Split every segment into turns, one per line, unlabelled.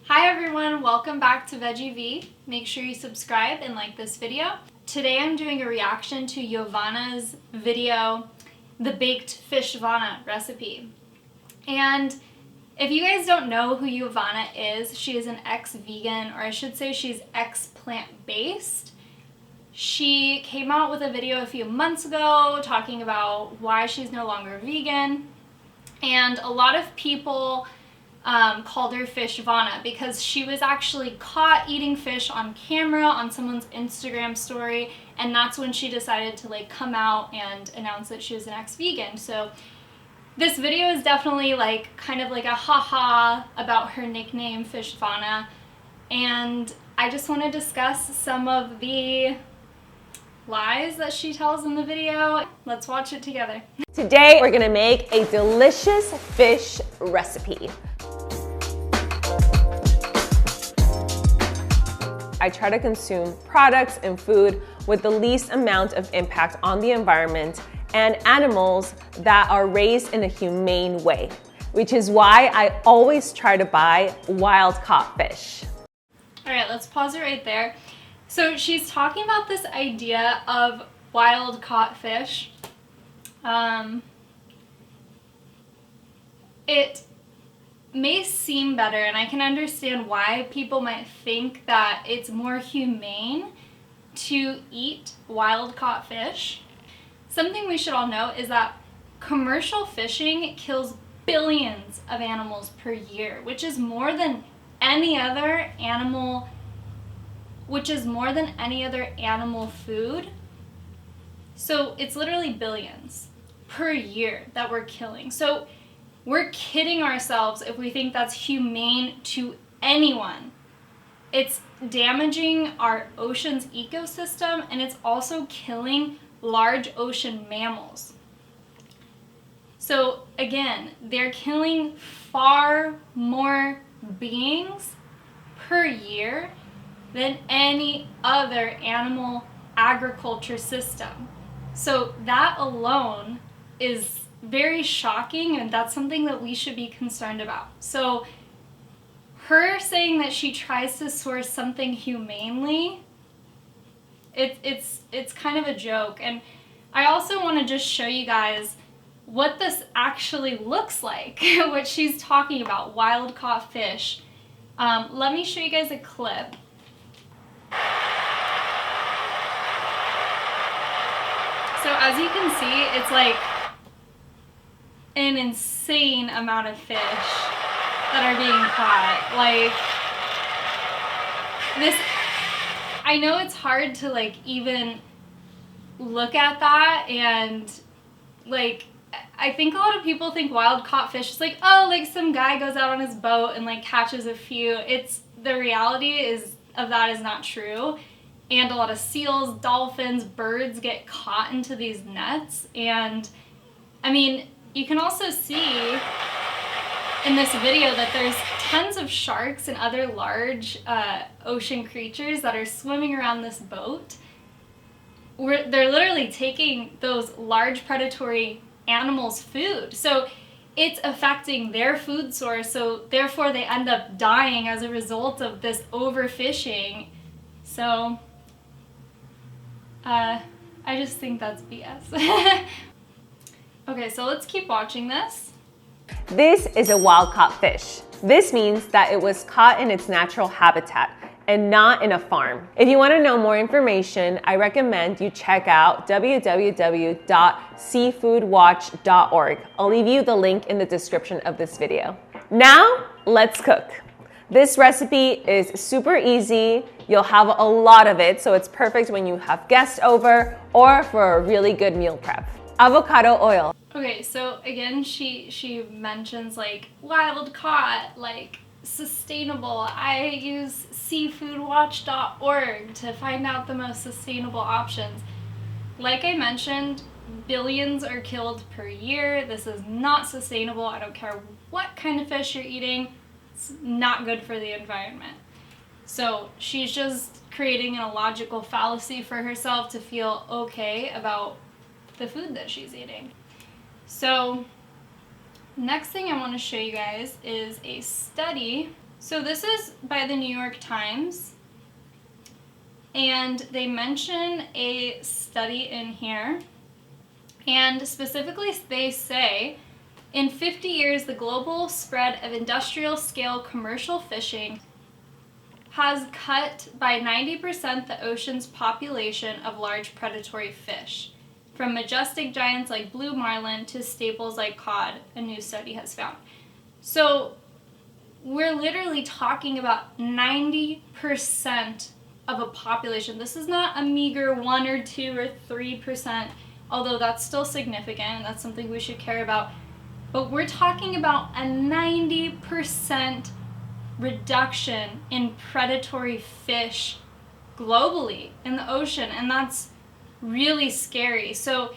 Hi everyone, welcome back to Veggie V. Make sure you subscribe and like this video. Today I'm doing a reaction to Yovana's video, the baked FISHVANA recipe. And if you guys don't know who Yovana is, she is an ex-vegan, or I should say she's ex-plant-based. She came out with a video a few months ago talking about why she's no longer vegan. And a lot of people called her FISHVANA because she was actually caught eating fish on camera on someone's Instagram story, and that's when she decided to come out and announce that she was an ex-vegan. So this video is definitely kind of like a haha about her nickname FISHVANA, and I just want to discuss some of the lies that she tells in the video. Let's watch it together.
Today we're gonna make a delicious fish recipe. I try to consume products and food with the least amount of impact on the environment and animals that are raised in a humane way, which is why I always try to buy wild-caught fish.
All right, let's pause it right there. So she's talking about this idea of wild-caught fish. It may seem better, and I can understand why people might think that it's more humane to eat wild-caught fish. Something we should all know is that commercial fishing kills billions of animals per year, which is more than any other animal food. So it's literally billions per year that we're killing. So we're kidding ourselves if we think that's humane to anyone. It's damaging our ocean's ecosystem, and it's also killing large ocean mammals. So again, they're killing far more beings per year than any other animal agriculture system. So that alone is very shocking, and that's something that we should be concerned about. So her saying that she tries to source something humanely, it's kind of a joke. And I also want to just show you guys what this actually looks like, what she's talking about, wild-caught fish. Let me show you guys a clip. So as you can see, it's like an insane amount of fish that are being caught. I know it's hard to even look at that, and I think a lot of people think wild caught fish is some guy goes out on his boat and catches a few. The reality of that is not true. And a lot of seals, dolphins, birds get caught into these nets. And I mean, you can also see in this video that there's tons of sharks and other large ocean creatures that are swimming around this boat. They're literally taking those large predatory animals' food. So it's affecting their food source, so therefore they end up dying as a result of this overfishing. So I just think that's BS. Okay, so let's keep watching this.
This is a wild-caught fish. This means that it was caught in its natural habitat and not in a farm. If you want to know more information, I recommend you check out www.seafoodwatch.org. I'll leave you the link in the description of this video. Now, let's cook. This recipe is super easy. You'll have a lot of it, so it's perfect when you have guests over or for a really good meal prep. Avocado oil.
Okay, so again, she mentions wild caught, sustainable. I use seafoodwatch.org to find out the most sustainable options. Like I mentioned, billions are killed per year. This is not sustainable. I don't care what kind of fish you're eating. It's not good for the environment. So she's just creating an illogical fallacy for herself to feel okay about the food that she's eating. So next thing I want to show you guys is a study. So this is by the New York Times, and they mention a study in here, and specifically they say, in 50 years, the global spread of industrial-scale commercial fishing has cut by 90% the ocean's population of large predatory fish, from majestic giants like blue marlin to staples like cod, a new study has found. So we're literally talking about 90% of a population. This is not a meager 1 or 2 or 3%, although that's still significant and that's something we should care about. But we're talking about a 90% reduction in predatory fish globally in the ocean, and that's really scary. So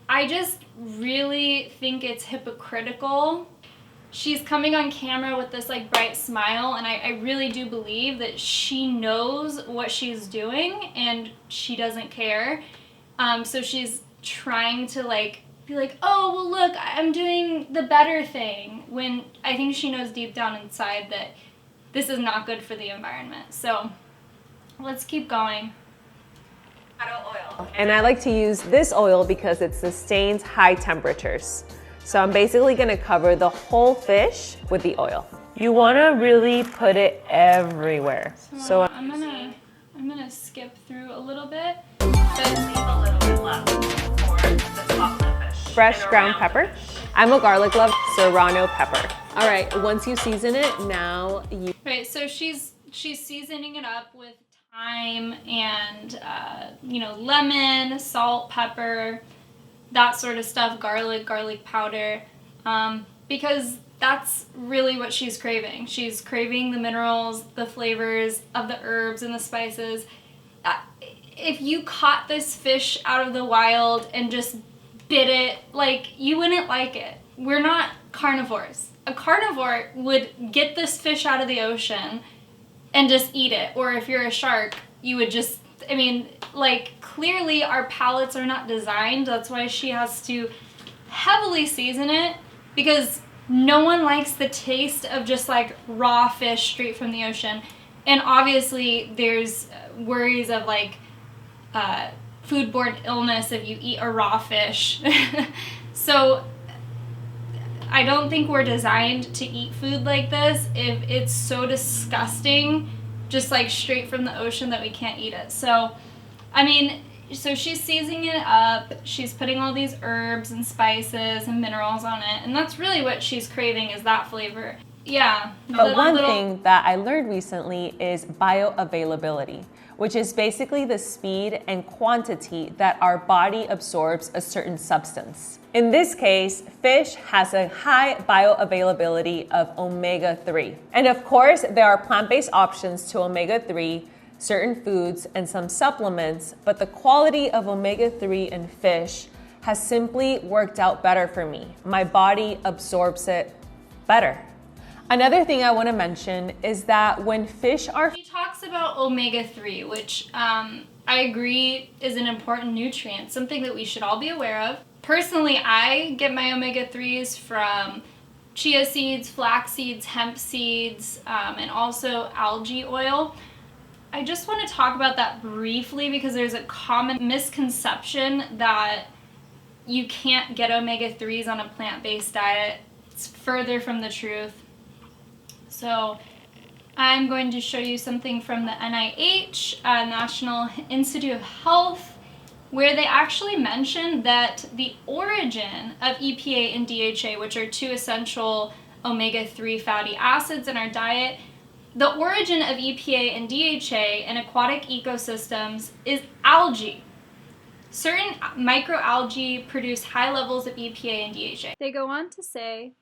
I just really think it's hypocritical. She's coming on camera with this like bright smile, and I really do believe that she knows what she's doing and she doesn't care. So she's trying to like be like, oh, well look, I'm doing the better thing, when I think she knows deep down inside that this is not good for the environment. So let's keep going.
Oil. And I like to use this oil because it sustains high temperatures. So I'm basically gonna cover the whole fish with the oil. You wanna really put it everywhere. So
I'm gonna skip through a little bit.
But leave a little bit left for the top of the fish.
Fresh ground pepper. I'm a garlic lover, serrano pepper. All right, once you season it, now you...
Right, so she's seasoning it up with thyme and, lemon, salt, pepper, that sort of stuff, garlic powder, because that's really what she's craving. She's craving the minerals, the flavors of the herbs and the spices. If you caught this fish out of the wild and just bit it, like, you wouldn't like it. We're not carnivores. A carnivore would get this fish out of the ocean and just eat it. Or if you're a shark, you would just, clearly our palates are not designed. That's why she has to heavily season it, because no one likes the taste of just like raw fish straight from the ocean. And obviously there's worries of foodborne illness if you eat a raw fish. So I don't think we're designed to eat food like this if it's so disgusting, just like straight from the ocean, that we can't eat it. So, so she's seasoning it up, she's putting all these herbs and spices and minerals on it, and that's really what she's craving, is that flavor. Yeah.
But one thing that I learned recently is bioavailability, which is basically the speed and quantity that our body absorbs a certain substance. In this case, fish has a high bioavailability of omega-3. And of course, there are plant-based options to omega-3, certain foods, and some supplements, but the quality of omega-3 in fish has simply worked out better for me. My body absorbs it better. Another thing I want to mention is that when fish are...
She talks about omega-3, which I agree is an important nutrient, something that we should all be aware of. Personally, I get my omega-3s from chia seeds, flax seeds, hemp seeds, and also algae oil. I just want to talk about that briefly because there's a common misconception that you can't get omega-3s on a plant-based diet. It's further from the truth. So I'm going to show you something from the NIH, National Institute of Health, where they actually mention that the origin of EPA and DHA, which are two essential omega-3 fatty acids in our diet, the origin of EPA and DHA in aquatic ecosystems is algae. Certain microalgae produce high levels of EPA and DHA. They go on to say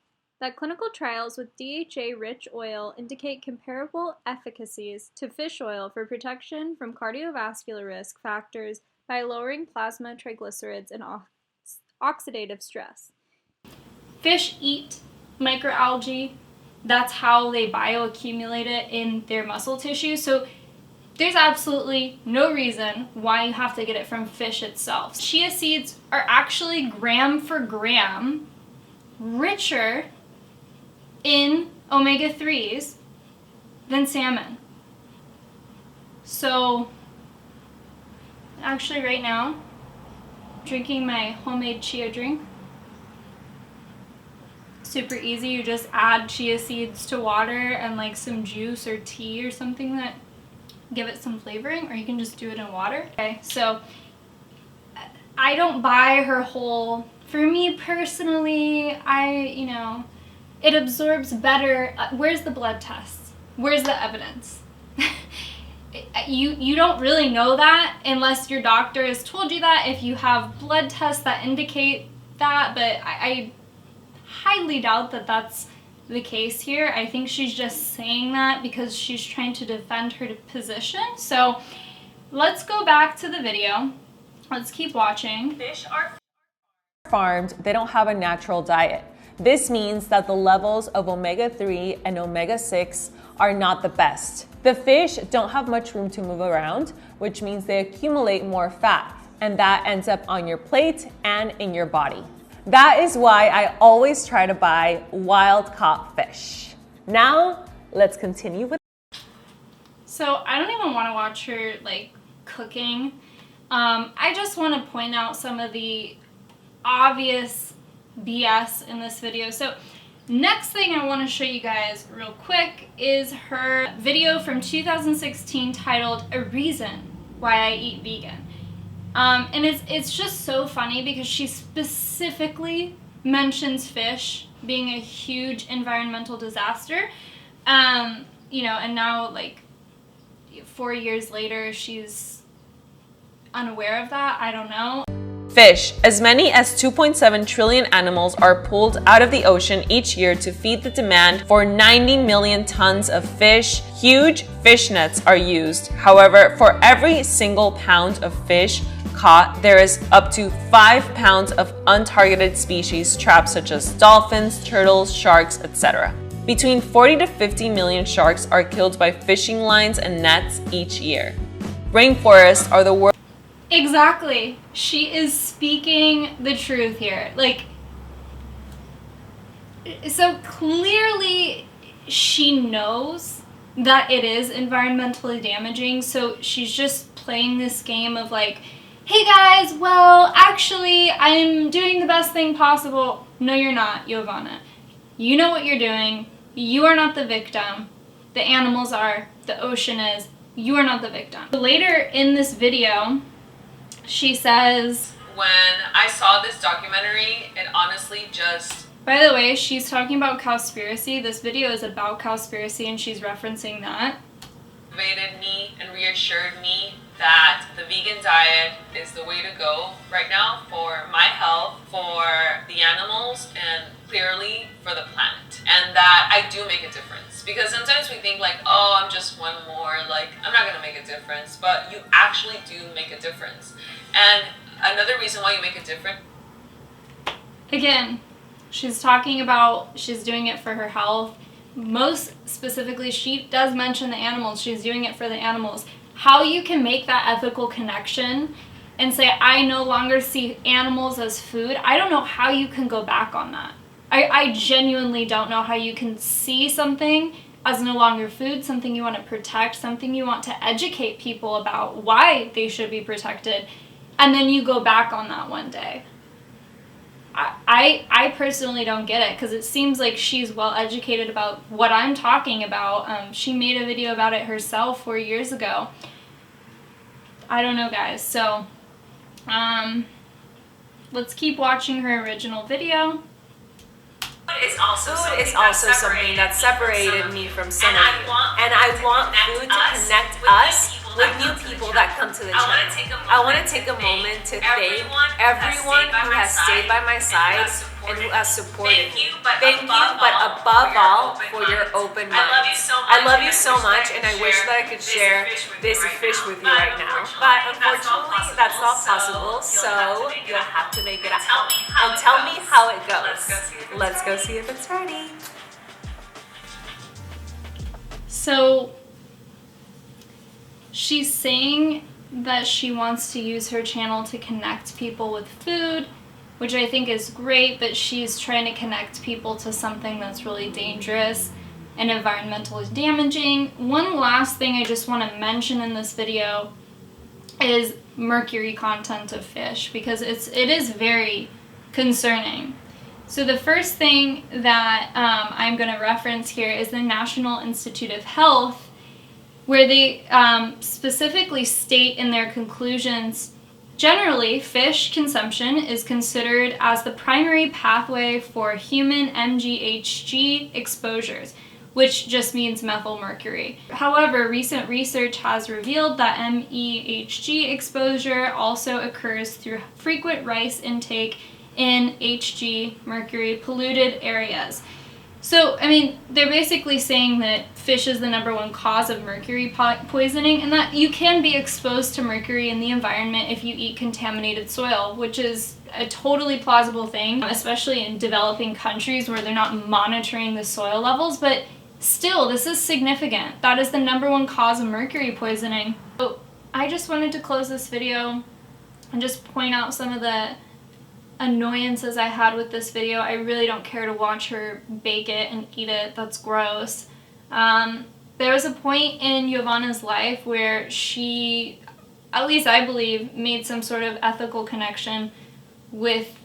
that clinical trials with DHA-rich oil indicate comparable efficacies to fish oil for protection from cardiovascular risk factors by lowering plasma triglycerides and oxidative stress. Fish eat microalgae. That's how they bioaccumulate it in their muscle tissue. So there's absolutely no reason why you have to get it from fish itself. Chia seeds are actually gram for gram richer in omega-3s than salmon. So actually right now, drinking my homemade chia drink. Super easy. You just add chia seeds to water and like some juice or tea or something that give it some flavoring, or you can just do it in water. Okay, so I don't buy her whole, for me personally, it absorbs better. Where's the blood tests? Where's the evidence? You don't really know that unless your doctor has told you that, if you have blood tests that indicate that, but I highly doubt that that's the case here. I think she's just saying that because she's trying to defend her position. So let's go back to the video. Let's keep watching.
Fish are
farmed, they don't have a natural diet. This means that the levels of omega-3 and omega-6 are not the best. The fish don't have much room to move around, which means they accumulate more fat, and that ends up on your plate and in your body. That is why I always try to buy wild-caught fish. Now, let's continue with.
So I don't even want to watch her like cooking. I just want to point out some of the obvious BS in this video. So next thing I want to show you guys real quick is her video from 2016 titled "A Reason Why I Eat Vegan." And it's just so funny because she specifically mentions fish being a huge environmental disaster. And now like 4 years later, she's unaware of that. I don't know.
Fish. As many as 2.7 trillion animals are pulled out of the ocean each year to feed the demand for 90 million tons of fish. Huge fish nets are used. However, for every single pound of fish caught, there is up to 5 pounds of untargeted species trapped, such as dolphins, turtles, sharks, etc. Between 40 to 50 million sharks are killed by fishing lines and nets each year. Rainforests are the world's.
Exactly. She is speaking the truth here. Like, so clearly she knows that it is environmentally damaging, so she's just playing this game of like, hey guys, well, actually, I'm doing the best thing possible. No, you're not, Yovana. You know what you're doing. You are not the victim. The animals are. The ocean is. You are not the victim. Later in this video, she says,
when I saw this documentary, it honestly just.
By the way, she's talking about cowspiracy. This video is about cowspiracy, and she's referencing that.
Motivated me and reassured me that the vegan diet is the way to go right now for my health, for the animals, and clearly for the planet. And that I do make a difference. Because sometimes we think like, oh, I'm just one more, like, I'm not gonna make a difference. But you actually do make a difference. And another reason why you make a difference.
Again, she's talking about she's doing it for her health. Most specifically, she does mention the animals. She's doing it for the animals. How you can make that ethical connection and say, I no longer see animals as food, I don't know how you can go back on that. I genuinely don't know how you can see something as no longer food, something you want to protect, something you want to educate people about why they should be protected, and then you go back on that one day. I personally don't get it, because it seems like she's well educated about what I'm talking about. She made a video about it herself 4 years ago. I don't know, guys. So let's keep watching her original video.
Food is also
something that separated me from some of you. And I want food to connect us with new people that come to the channel. I want to take a moment to thank everyone who has stayed by my side and who has supported me. Thank you, but above all, for your open mind. I love you so much, and I wish that I could share this fish with you right now. But unfortunately, that's not possible, so you'll have to make it at home. And tell me how it goes. Let's go see if it's ready.
So she's saying that she wants to use her channel to connect people with food, which I think is great, but she's trying to connect people to something that's really dangerous. and environmentally damaging. One last thing I just want to mention in this video is mercury content of fish, because it is very concerning. So the first thing that I'm going to reference here is the National Institute of Health, where they specifically state in their conclusions, generally, fish consumption is considered as the primary pathway for human MGHG exposures, which just means methylmercury. However, recent research has revealed that MEHG exposure also occurs through frequent rice intake in HG mercury polluted areas. So, I mean, they're basically saying that fish is the #1 cause of mercury poisoning, and that you can be exposed to mercury in the environment if you eat contaminated soil, which is a totally plausible thing, especially in developing countries where they're not monitoring the soil levels. But still, this is significant. That is the #1 cause of mercury poisoning. So I just wanted to close this video and just point out some of the annoyances I had with this video. I really don't care to watch her bake it and eat it. That's gross. There was a point in Yovana's life where she, at least I believe, made some sort of ethical connection with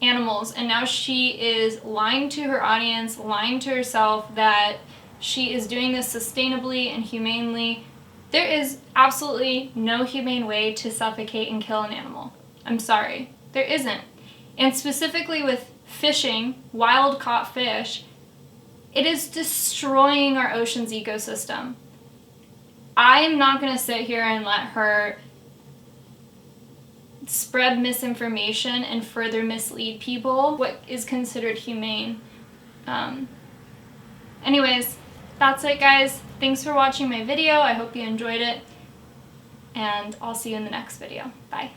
animals, and now she is lying to her audience, lying to herself that she is doing this sustainably and humanely. There is absolutely no humane way to suffocate and kill an animal. I'm sorry. There isn't. And specifically with fishing, wild-caught fish, it is destroying our ocean's ecosystem. I'm not going to sit here and let her spread misinformation and further mislead people what is considered humane. Anyways, that's it, guys. Thanks for watching my video. I hope you enjoyed it, and I'll see you in the next video. Bye.